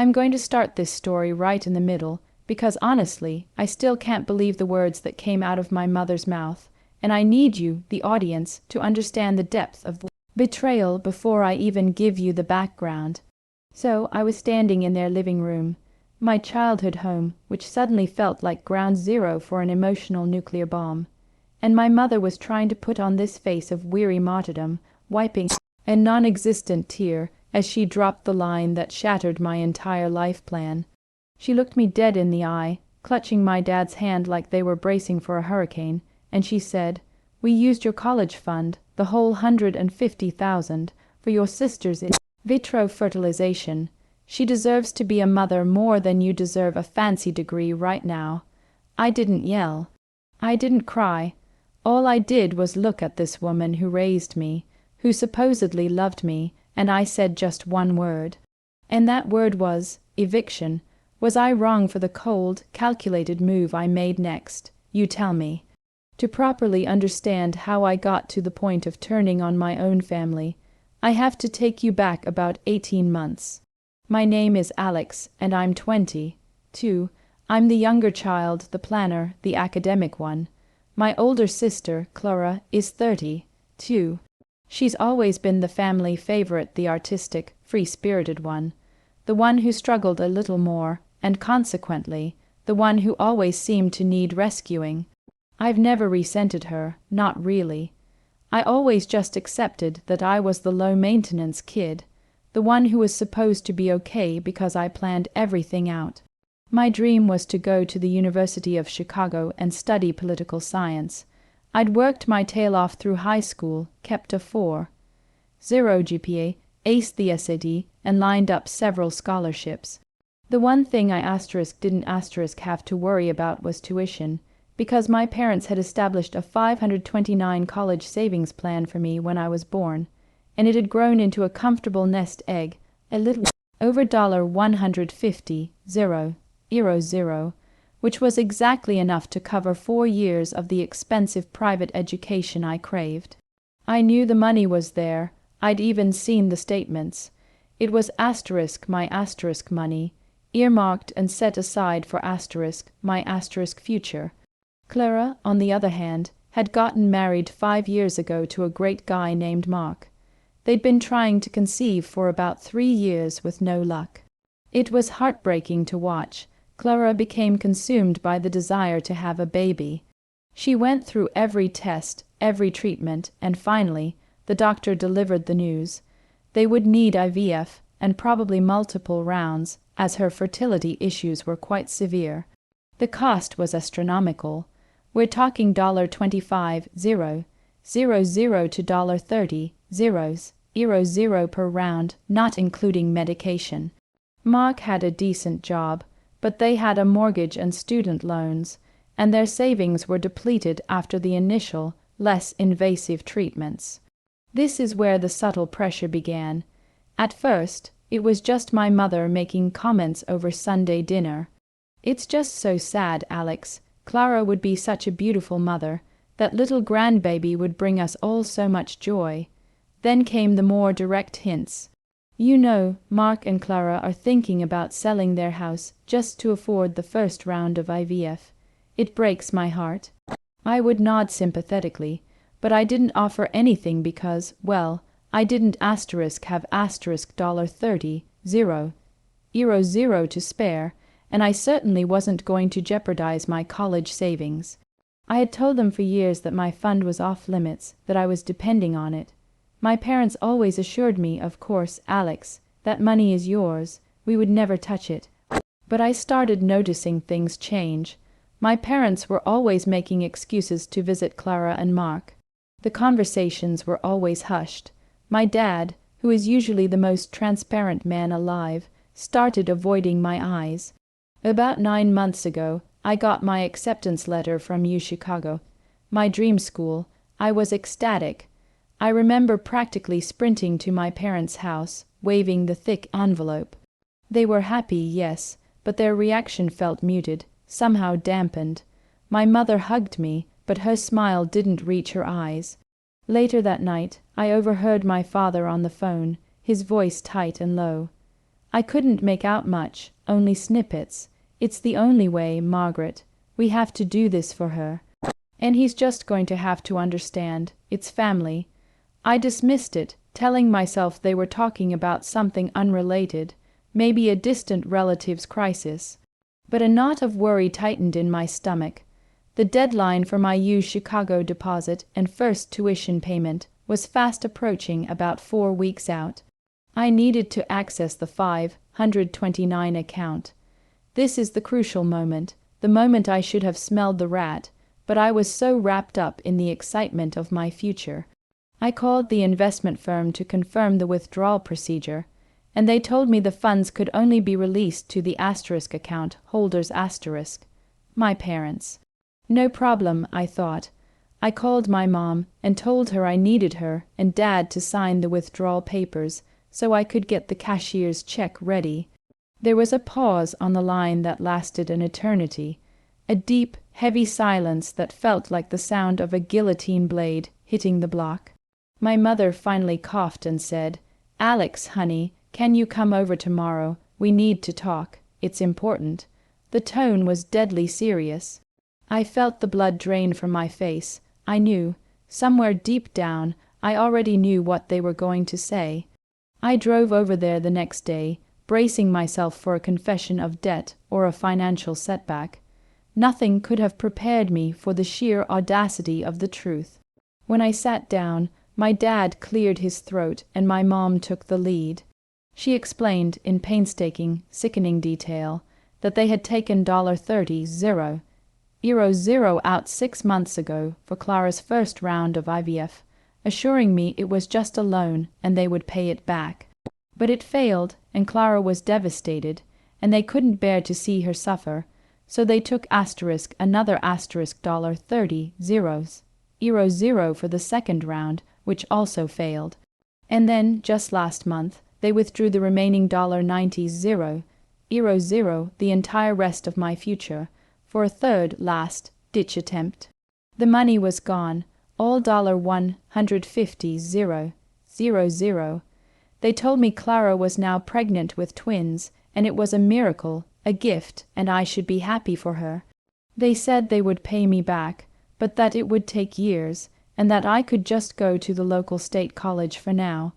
I'm going to start this story right in the middle, because honestly, I still can't believe the words that came out of my mother's mouth, and I need you, the audience, to understand the depth of the betrayal before I even give you the background. So I was standing in their living room, my childhood home, which suddenly felt like ground zero for an emotional nuclear bomb, and my mother was trying to put on this face of weary martyrdom, wiping a non-existent tear as she dropped the line that shattered my entire life plan. She looked me dead in the eye, clutching my dad's hand like they were bracing for a hurricane, and she said, "We used your college fund, the whole $150,000, for your sister's in vitro fertilization. She deserves to be a mother more than you deserve a fancy degree right now." I didn't yell. I didn't cry. All I did was look at this woman who raised me, who supposedly loved me, and I said just one word. And that word was eviction. Was I wrong for the cold, calculated move I made next? You tell me. To properly understand how I got to the point of turning on my own family, I have to take you back about 18 months. My name is Alex, and I'm 22. I'm the younger child, the planner, the academic one. My older sister, Clara, is 32. She's always been the family favorite, the artistic, free-spirited one, the one who struggled a little more, and consequently, the one who always seemed to need rescuing. I've never resented her, not really. I always just accepted that I was the low-maintenance kid, the one who was supposed to be okay because I planned everything out. My dream was to go to the University of Chicago and study political science. I'd worked my tail off through high school, kept a 4.0 GPA, aced the SAT, and lined up several scholarships. The one thing I didn't have to worry about was tuition, because my parents had established a $529 college savings plan for me when I was born, and it had grown into a comfortable nest egg, a little over $150,000, which was exactly enough to cover 4 years of the expensive private education I craved. I knew the money was there. I'd even seen the statements. It was my asterisk money, earmarked and set aside for my asterisk future. Clara, on the other hand, had gotten married 5 years ago to a great guy named Mark. They'd been trying to conceive for about 3 years with no luck. It was heartbreaking to watch. Clara became consumed by the desire to have a baby. She went through every test, every treatment, and finally, the doctor delivered the news. They would need IVF, and probably multiple rounds, as her fertility issues were quite severe. The cost was astronomical. We're talking $25, $0 to $30, $0 per round, not including medication. Mark had a decent job, but they had a mortgage and student loans, and their savings were depleted after the initial, less invasive treatments. This is where the subtle pressure began. At first, it was just my mother making comments over Sunday dinner. "It's just so sad, Alex. Clara would be such a beautiful mother. That little grandbaby would bring us all so much joy." Then came the more direct hints. "You know, Mark and Clara are thinking about selling their house just to afford the first round of IVF. It breaks my heart." I would nod sympathetically, but I didn't offer anything because, well, I didn't have $30, $0 to spare, and I certainly wasn't going to jeopardize my college savings. I had told them for years that my fund was off limits, that I was depending on it. My parents always assured me, of course, "Alex, that money is yours. We would never touch it." But I started noticing things change. My parents were always making excuses to visit Clara and Mark. The conversations were always hushed. My dad, who is usually the most transparent man alive, started avoiding my eyes. About 9 months ago, I got my acceptance letter from UChicago, my dream school. I was ecstatic. I remember practically sprinting to my parents' house, waving the thick envelope. They were happy, yes, but their reaction felt muted, somehow dampened. My mother hugged me, but her smile didn't reach her eyes. Later that night, I overheard my father on the phone, his voice tight and low. I couldn't make out much, only snippets. It's the only way, Margaret. We have to do this for her. And he's just going to have to understand. It's family. I dismissed it, telling myself they were talking about something unrelated, maybe a distant relative's crisis. But a knot of worry tightened in my stomach. The deadline for my Chicago deposit and first tuition payment was fast approaching, about 4 weeks out. I needed to access the 529 account. This is the crucial moment, the moment I should have smelled the rat, but I was so wrapped up in the excitement of my future. I called the investment firm to confirm the withdrawal procedure, and they told me the funds could only be released to the asterisk account holders asterisk, my parents. No problem, I thought. I called my mom and told her I needed her and Dad to sign the withdrawal papers so I could get the cashier's check ready. There was a pause on the line that lasted an eternity, a deep, heavy silence that felt like the sound of a guillotine blade hitting the block. My mother finally coughed and said, "Alex, honey, can you come over tomorrow? We need to talk. It's important." The tone was deadly serious. I felt the blood drain from my face. I knew, somewhere deep down, I already knew what they were going to say. I drove over there the next day, bracing myself for a confession of debt or a financial setback. Nothing could have prepared me for the sheer audacity of the truth. When I sat down, my dad cleared his throat and my mom took the lead. She explained in painstaking, sickening detail that they had taken $30 out 6 months ago for Clara's first round of IVF, assuring me it was just a loan and they would pay it back. But it failed, and Clara was devastated, and they couldn't bear to see her suffer, so they took another $30 for the second round, which also failed. And then, just last month, they withdrew the remaining $90, the entire rest of my future, for a third last-ditch attempt. The money was gone, all $150,000. They told me Clara was now pregnant with twins, and it was a miracle, a gift, and I should be happy for her. They said they would pay me back, but that it would take years, and that I could just go to the local state college for now.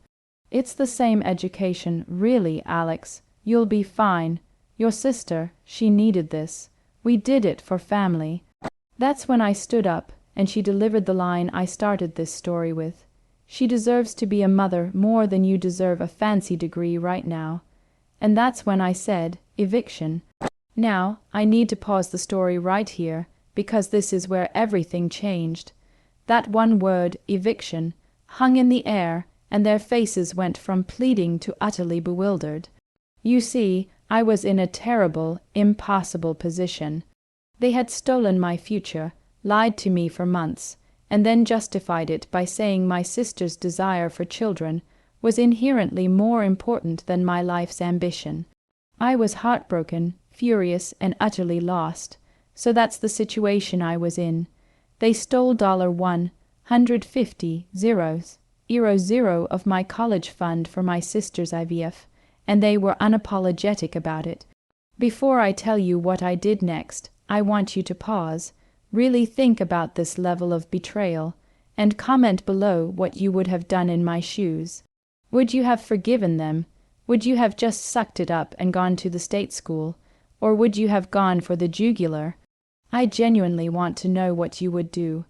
It's the same education, really, Alex. You'll be fine. Your sister, she needed this. We did it for family. That's when I stood up, and she delivered the line I started this story with. She deserves to be a mother more than you deserve a fancy degree right now. And that's when I said, eviction. Now, I need to pause the story right here, because this is where everything changed. That one word, eviction, hung in the air, and their faces went from pleading to utterly bewildered. You see, I was in a terrible, impossible position. They had stolen my future, lied to me for months, and then justified it by saying my sister's desire for children was inherently more important than my life's ambition. I was heartbroken, furious, and utterly lost. So that's the situation I was in. They stole $150 of my college fund for my sister's IVF, and they were unapologetic about it. Before I tell you what I did next, I want you to pause, really think about this level of betrayal, and comment below what you would have done in my shoes. Would you have forgiven them? Would you have just sucked it up and gone to the state school? Or would you have gone for the jugular? I genuinely want to know what you would do.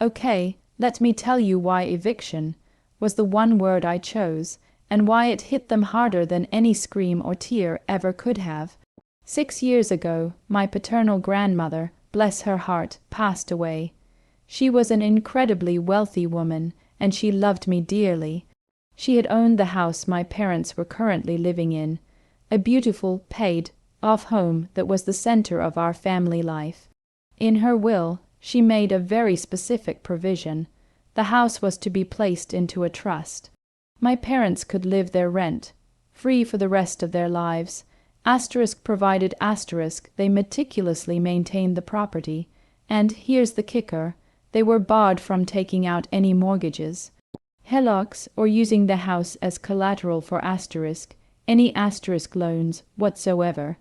Okay, let me tell you why eviction was the one word I chose, and why it hit them harder than any scream or tear ever could have. 6 years ago, my paternal grandmother, bless her heart, passed away. She was an incredibly wealthy woman, and she loved me dearly. She had owned the house my parents were currently living in, a beautiful, paid-off home that was the center of our family life. In her will, she made a very specific provision. The house was to be placed into a trust. My parents could live their rent, free for the rest of their lives. Provided they meticulously maintained the property, and here's the kicker, they were barred from taking out any mortgages. HELOCs, or using the house as collateral for any asterisk loans whatsoever.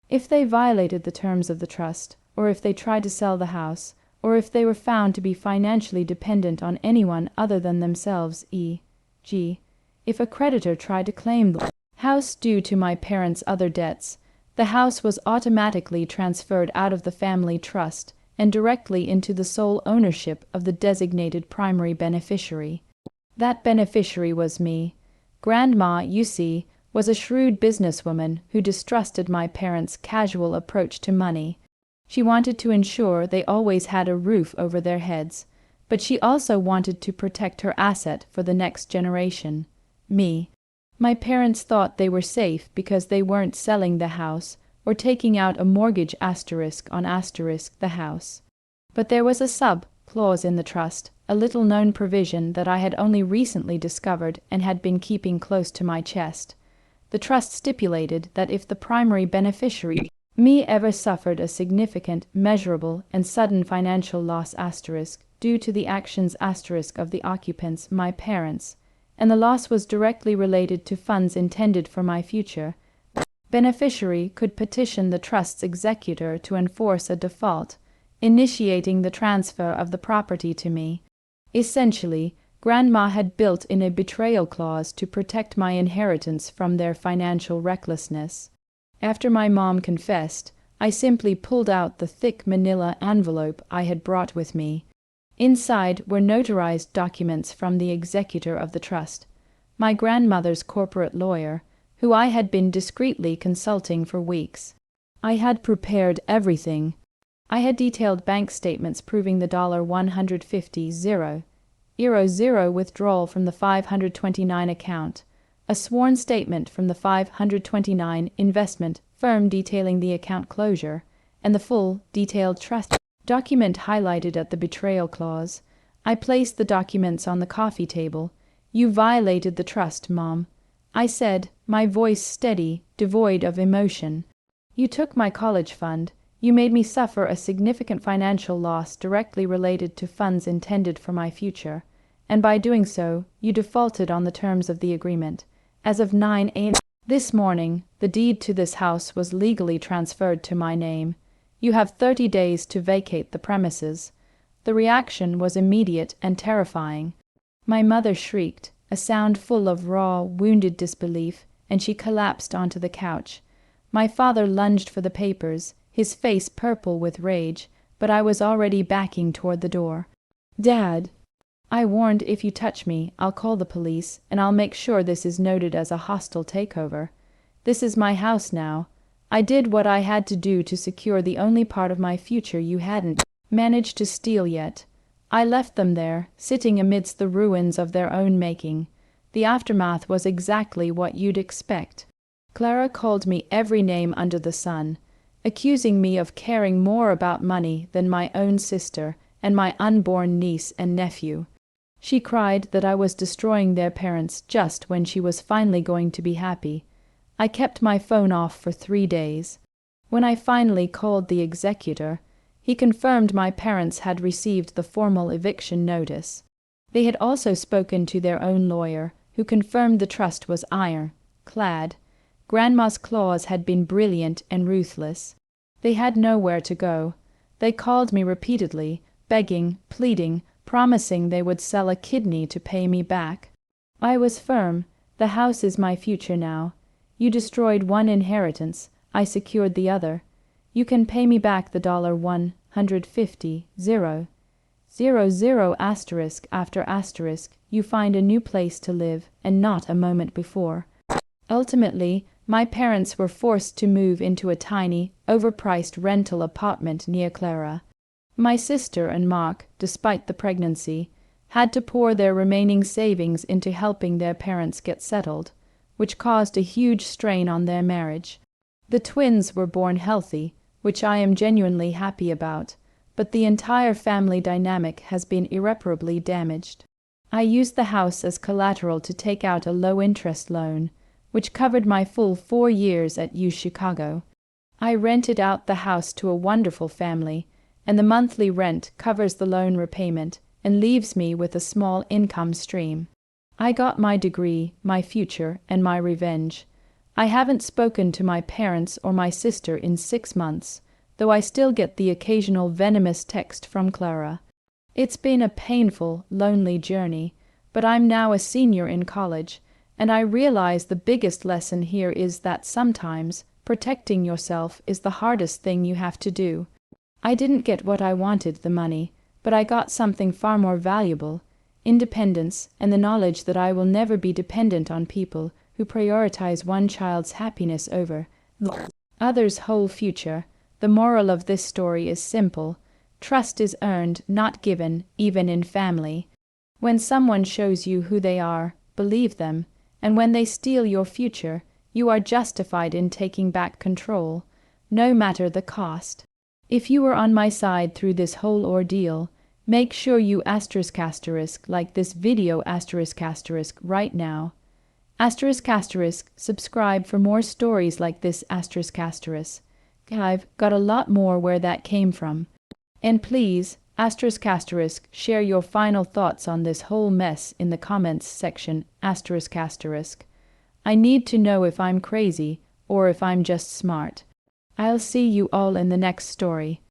If they violated the terms of the trust, or if they tried to sell the house, or if they were found to be financially dependent on anyone other than themselves, e.g., if a creditor tried to claim the house due to my parents' other debts, the house was automatically transferred out of the family trust and directly into the sole ownership of the designated primary beneficiary. That beneficiary was me. Grandma, you see, was a shrewd businesswoman who distrusted my parents' casual approach to money. She wanted to ensure they always had a roof over their heads, but she also wanted to protect her asset for the next generation, me. My parents thought they were safe because they weren't selling the house or taking out a mortgage asterisk on asterisk the house. But there was a sub-clause in the trust, a little-known provision that I had only recently discovered and had been keeping close to my chest. The trust stipulated that if the primary beneficiary, me, ever suffered a significant, measurable, and sudden financial loss asterisk due to the actions asterisk of the occupants, my parents, and the loss was directly related to funds intended for my future, beneficiary could petition the trust's executor to enforce a default, initiating the transfer of the property to me. Essentially, Grandma had built in a betrayal clause to protect my inheritance from their financial recklessness. After my mom confessed, I simply pulled out the thick manila envelope I had brought with me. Inside were notarized documents from the executor of the trust, my grandmother's corporate lawyer, who I had been discreetly consulting for weeks. I had prepared everything. I had detailed bank statements proving the $150,000 withdrawal from the 529 account, a sworn statement from the 529 investment firm detailing the account closure, and the full, detailed trust document highlighted at the betrayal clause. I placed the documents on the coffee table. "You violated the trust, Mom," I said, my voice steady, devoid of emotion. "You took my college fund. You made me suffer a significant financial loss directly related to funds intended for my future, and by doing so, you defaulted on the terms of the agreement. As of 9 a.m. this morning, the deed to this house was legally transferred to my name. You have 30 days to vacate the premises." The reaction was immediate and terrifying. My mother shrieked, a sound full of raw, wounded disbelief, and she collapsed onto the couch. My father lunged for the papers, his face purple with rage, but I was already backing toward the door. "Dad," I warned, "if you touch me, I'll call the police, and I'll make sure this is noted as a hostile takeover. This is my house now. I did what I had to do to secure the only part of my future you hadn't managed to steal yet. I left them there, sitting amidst the ruins of their own making. The aftermath was exactly what you'd expect. Clara called me every name under the sun, accusing me of caring more about money than my own sister and my unborn niece and nephew. She cried that I was destroying their parents just when she was finally going to be happy. I kept my phone off for 3 days. When I finally called the executor, he confirmed my parents had received the formal eviction notice. They had also spoken to their own lawyer, who confirmed the trust was iron-clad. Grandma's clause had been brilliant and ruthless. They had nowhere to go. They called me repeatedly, begging, pleading, promising they would sell a kidney to pay me back. I was firm. The house is my future now. You destroyed one inheritance, I secured the other. You can pay me back the $150,000 asterisk after asterisk. You find a new place to live, and not a moment before. Ultimately, my parents were forced to move into a tiny, overpriced rental apartment near Clara. My sister and Mark, despite the pregnancy, had to pour their remaining savings into helping their parents get settled, which caused a huge strain on their marriage. The twins were born healthy, which I am genuinely happy about, but the entire family dynamic has been irreparably damaged. I used the house as collateral to take out a low-interest loan, which covered my full 4 years at U Chicago. I rented out the house to a wonderful family, and the monthly rent covers the loan repayment and leaves me with a small income stream. I got my degree, my future, and my revenge. I haven't spoken to my parents or my sister in 6 months, though I still get the occasional venomous text from Clara. It's been a painful, lonely journey, but I'm now a senior in college, and I realize the biggest lesson here is that sometimes protecting yourself is the hardest thing you have to do. I didn't get what I wanted, the money, but I got something far more valuable, independence and the knowledge that I will never be dependent on people who prioritize one child's happiness over the other's whole future. The moral of this story is simple. Trust is earned, not given, even in family. When someone shows you who they are, believe them, and when they steal your future, you are justified in taking back control, no matter the cost. If you were on my side through this whole ordeal, make sure you * like this video * right now. * subscribe for more stories like this **. I've got a lot more where that came from. And please, **, share your final thoughts on this whole mess in the comments section **. I need to know if I'm crazy or if I'm just smart. I'll see you all in the next story.